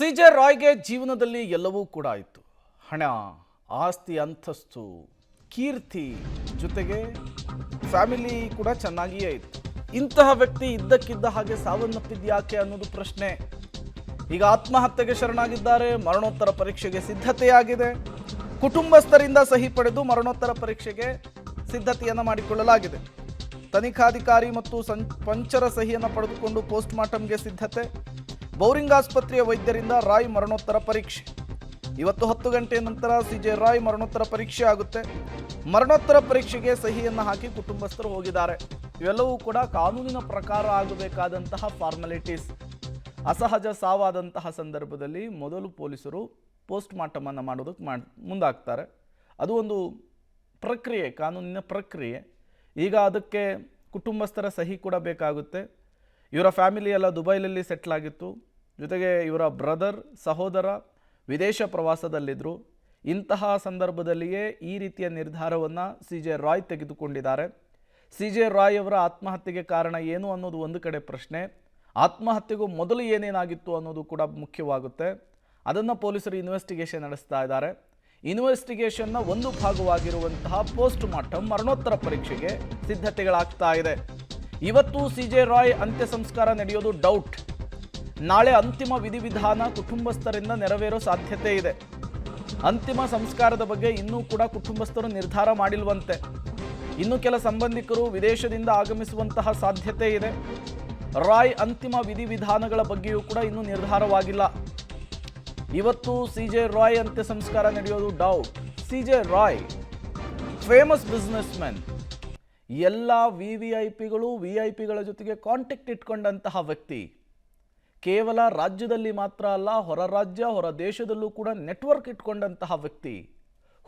CJ ರಾಯ್ಗೆ ಜೀವನದಲ್ಲಿ ಎಲ್ಲವೂ ಕೂಡ ಇತ್ತು. ಹಣ, ಆಸ್ತಿ, ಅಂತಸ್ತು, ಕೀರ್ತಿ, ಜೊತೆಗೆ ಫ್ಯಾಮಿಲಿ ಕೂಡ ಚೆನ್ನಾಗಿಯೇ ಇತ್ತು. ಇಂತಹ ವ್ಯಕ್ತಿ ಇದ್ದಕ್ಕಿದ್ದ ಹಾಗೆ ಸಾವನ್ನಪ್ಪಿದ್ಯಾಕೆ ಅನ್ನೋದು ಪ್ರಶ್ನೆ. ಈಗ ಆತ್ಮಹತ್ಯೆಗೆ ಶರಣಾಗಿದ್ದಾರೆ. ಮರಣೋತ್ತರ ಪರೀಕ್ಷೆಗೆ ಸಿದ್ಧತೆಯಾಗಿದೆ. ಕುಟುಂಬಸ್ಥರಿಂದ ಸಹಿ ಪಡೆದು ಮರಣೋತ್ತರ ಪರೀಕ್ಷೆಗೆ ಸಿದ್ಧತೆಯನ್ನು ಮಾಡಿಕೊಳ್ಳಲಾಗಿದೆ. ತನಿಖಾಧಿಕಾರಿ ಮತ್ತು ಪಂಚರ ಸಹಿಯನ್ನು ಪಡೆದುಕೊಂಡು ಪೋಸ್ಟ್ ಮಾರ್ಟಂಗೆ ಸಿದ್ಧತೆ. ಬೌರಿಂಗ್ ಆಸ್ಪತ್ರೆಯ ವೈದ್ಯರಿಂದ ರಾಯ್ ಮರಣೋತ್ತರ ಪರೀಕ್ಷೆ. ಇವತ್ತು 10 ಗಂಟೆಯ ನಂತರ ಸಿಜೆ ರಾಯ್ ಮರಣೋತ್ತರ ಪರೀಕ್ಷೆ ಆಗುತ್ತೆ. ಮರಣೋತ್ತರ ಪರೀಕ್ಷೆಗೆ ಸಹಿಯನ್ನು ಹಾಕಿ ಕುಟುಂಬಸ್ಥರು ಹೋಗಿದ್ದಾರೆ. ಇವೆಲ್ಲವೂ ಕೂಡ ಕಾನೂನಿನ ಪ್ರಕಾರ ಆಗಬೇಕಾದಂತಹ ಫಾರ್ಮಾಲಿಟೀಸ್. ಅಸಹಜ ಸಾವಾದಂತಹ ಸಂದರ್ಭದಲ್ಲಿ ಮೊದಲು ಪೊಲೀಸರು ಪೋಸ್ಟ್ ಮಾರ್ಟಮ್ ಅನ್ನು ಮಾಡೋದಕ್ಕೆ ಮುಂದಾಗ್ತಾರೆ. ಅದು ಒಂದು ಪ್ರಕ್ರಿಯೆ, ಕಾನೂನಿನ ಪ್ರಕ್ರಿಯೆ. ಈಗ ಅದಕ್ಕೆ ಕುಟುಂಬಸ್ಥರ ಸಹಿ ಕೂಡ ಬೇಕಾಗುತ್ತೆ. ಇವರ ಫ್ಯಾಮಿಲಿ ಎಲ್ಲ ದುಬೈಲಲ್ಲಿ ಸೆಟ್ಲ್ ಆಗಿತ್ತು. ಜೊತೆಗೆ ಇವರ ಬ್ರದರ್, ಸಹೋದರ ವಿದೇಶ ಪ್ರವಾಸದಲ್ಲಿದ್ದರು. ಇಂತಹ ಸಂದರ್ಭದಲ್ಲಿಯೇ ಈ ರೀತಿಯ ನಿರ್ಧಾರವನ್ನು ಸಿಜೆ ರಾಯ್ ತೆಗೆದುಕೊಂಡಿದ್ದಾರೆ. ಸಿಜೆ ರಾಯ್ ಅವರ ಆತ್ಮಹತ್ಯೆಗೆ ಕಾರಣ ಏನು ಅನ್ನೋದು ಒಂದು ಕಡೆ ಪ್ರಶ್ನೆ. ಆತ್ಮಹತ್ಯೆಗೂ ಮೊದಲು ಏನೇನಾಗಿತ್ತು ಅನ್ನೋದು ಕೂಡ ಮುಖ್ಯವಾಗುತ್ತೆ. ಅದನ್ನು ಪೊಲೀಸರು ಇನ್ವೆಸ್ಟಿಗೇಷನ್ ನಡೆಸ್ತಾ ಇದ್ದಾರೆ. ಇನ್ವೆಸ್ಟಿಗೇಷನ್ನ ಒಂದು ಭಾಗವಾಗಿರುವಂತಹ ಪೋಸ್ಟ್ ಮಾರ್ಟಮ್ ಮರಣೋತ್ತರ ಪರೀಕ್ಷೆಗೆ ಸಿದ್ಧತೆಗಳಾಗ್ತಾ ಇದೆ. ಇವತ್ತು ಸಿಜೆ ರಾಯ್ ಅಂತ್ಯ ಸಂಸ್ಕಾರ ನಡೆಯೋದು ಡೌಟ್. ನಾಳೆ ಅಂತಿಮ ವಿಧಿವಿಧಾನ ಕುಟುಂಬಸ್ಥರಿಂದ ನೆರವೇರೋ ಸಾಧ್ಯತೆ ಇದೆ. ಅಂತಿಮ ಸಂಸ್ಕಾರದ ಬಗ್ಗೆ ಇನ್ನೂ ಕೂಡ ಕುಟುಂಬಸ್ಥರು ನಿರ್ಧಾರ ಮಾಡಿಲ್ವಂತೆ. ಇನ್ನು ಕೆಲ ಸಂಬಂಧಿಕರು ವಿದೇಶದಿಂದ ಆಗಮಿಸುವಂತಹ ಸಾಧ್ಯತೆ ಇದೆ. ರಾಯ್ ಅಂತಿಮ ವಿಧಿವಿಧಾನಗಳ ಬಗ್ಗೆಯೂ ಕೂಡ ಇನ್ನೂ ನಿರ್ಧಾರವಾಗಿಲ್ಲ. ಇವತ್ತು ಸಿಜೆ ರಾಯ್ ಅಂತ್ಯ ಸಂಸ್ಕಾರ ನಡೆಯೋದು doubt. C J Roy famous businessman. ಎಲ್ಲ VVIPಗಳು VIP ಗಳ ಜೊತೆಗೆ ಕಾಂಟ್ಯಾಕ್ಟ್ ಇಟ್ಕೊಂಡಂತಹ ವ್ಯಕ್ತಿ. ಕೇವಲ ರಾಜ್ಯದಲ್ಲಿ ಮಾತ್ರ ಅಲ್ಲ, ಹೊರ ರಾಜ್ಯ ಹೊರ ದೇಶದಲ್ಲೂ ಕೂಡ ನೆಟ್ವರ್ಕ್ ಇಟ್ಕೊಂಡಂತಹ ವ್ಯಕ್ತಿ,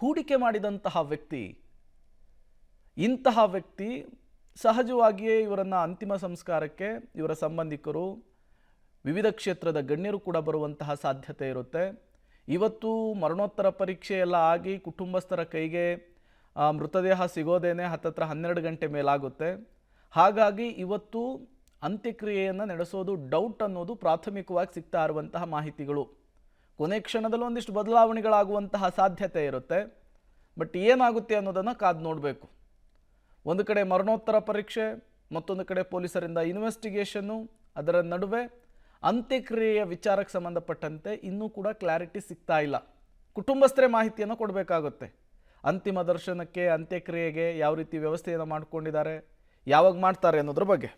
ಹೂಡಿಕೆ ಮಾಡಿದಂತಹ ವ್ಯಕ್ತಿ. ಇಂತಹ ವ್ಯಕ್ತಿ ಸಹಜವಾಗಿಯೇ ಇವರನ್ನು ಅಂತಿಮ ಸಂಸ್ಕಾರಕ್ಕೆ ಇವರ ಸಂಬಂಧಿಕರು, ವಿವಿಧ ಕ್ಷೇತ್ರದ ಗಣ್ಯರು ಕೂಡ ಬರುವಂತಹ ಸಾಧ್ಯತೆ ಇರುತ್ತೆ. ಇವತ್ತು ಮರಣೋತ್ತರ ಪರೀಕ್ಷೆ ಎಲ್ಲ ಆಗಿ ಕುಟುಂಬಸ್ಥರ ಕೈಗೆ ಮೃತದೇಹ ಸಿಗೋದೇನೆ ಹತ್ತತ್ರ 12 ಗಂಟೆ ಮೇಲಾಗುತ್ತೆ. ಹಾಗಾಗಿ ಇವತ್ತು ಅಂತ್ಯಕ್ರಿಯೆಯನ್ನು ನಡೆಸೋದು ಡೌಟ್ ಅನ್ನೋದು ಪ್ರಾಥಮಿಕವಾಗಿ ಸಿಗ್ತಾ ಇರುವಂತಹ ಮಾಹಿತಿಗಳು. ಕೊನೆ ಕ್ಷಣದಲ್ಲೂ ಒಂದಿಷ್ಟು ಬದಲಾವಣೆಗಳಾಗುವಂತಹ ಸಾಧ್ಯತೆ ಇರುತ್ತೆ. ಬಟ್ ಏನಾಗುತ್ತೆ ಅನ್ನೋದನ್ನು ಕಾದು ನೋಡಬೇಕು. ಒಂದು ಕಡೆ ಮರಣೋತ್ತರ ಪರೀಕ್ಷೆ, ಮತ್ತೊಂದು ಕಡೆ ಪೊಲೀಸರಿಂದ ಇನ್ವೆಸ್ಟಿಗೇಷನ್ನು, ಅದರ ನಡುವೆ ಅಂತ್ಯಕ್ರಿಯೆಯ ವಿಚಾರಕ್ಕೆ ಸಂಬಂಧಪಟ್ಟಂತೆ ಇನ್ನೂ ಕೂಡ ಕ್ಲಾರಿಟಿ ಸಿಗ್ತಾ ಇಲ್ಲ. ಕುಟುಂಬಸ್ಥರೇ ಮಾಹಿತಿಯನ್ನು ಕೊಡಬೇಕಾಗುತ್ತೆ. ಅಂತಿಮ ದರ್ಶನಕ್ಕೆ, ಅಂತ್ಯಕ್ರಿಯೆಗೆ ಯಾವ ರೀತಿ ವ್ಯವಸ್ಥೆಯನ್ನು ಮಾಡಿಕೊಂಡಿದ್ದಾರೆ, ಯಾವಾಗ ಮಾಡ್ತಾರೆ ಅನ್ನೋದ್ರ ಬಗ್ಗೆ.